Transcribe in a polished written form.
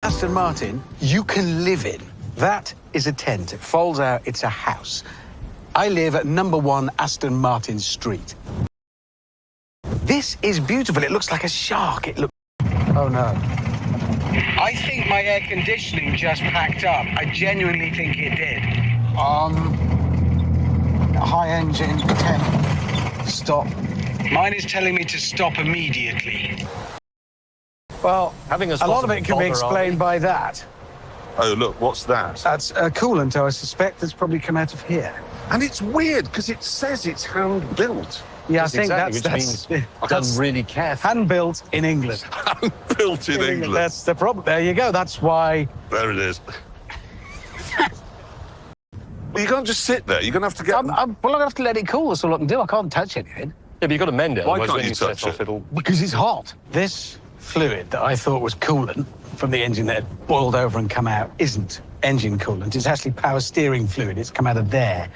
Aston Martin you can live in. That is a tent. It folds out, it's a house. I live at number 1 Aston Martin Street. This is beautiful. It looks like a shark. It looks... Oh, no. I think my air conditioning just packed up. I genuinely think it did. High engine, temp, stop. Mine is telling me to stop immediately. Well, a lot of it can be explained by that. Oh, look, what's that? That's a coolant, I suspect, that's probably come out of here. And it's weird, because it says it's hand-built. Yeah, Yes, I think exactly, that's done really carefully. hand-built in England. Hand-built in England. That's the problem. There you go. That's why... There it is. Well, you can't just sit there. You're going to have to get... well, I'm going to have to let it cool. That's all I can do. I can't touch anything. Yeah, but you've got to mend it. Why otherwise can't when you set touch off, it? it'll... Because it's hot. This fluid that I thought was coolant from the engine that had boiled over and come out isn't engine coolant. It's actually power steering fluid. It's come out of there.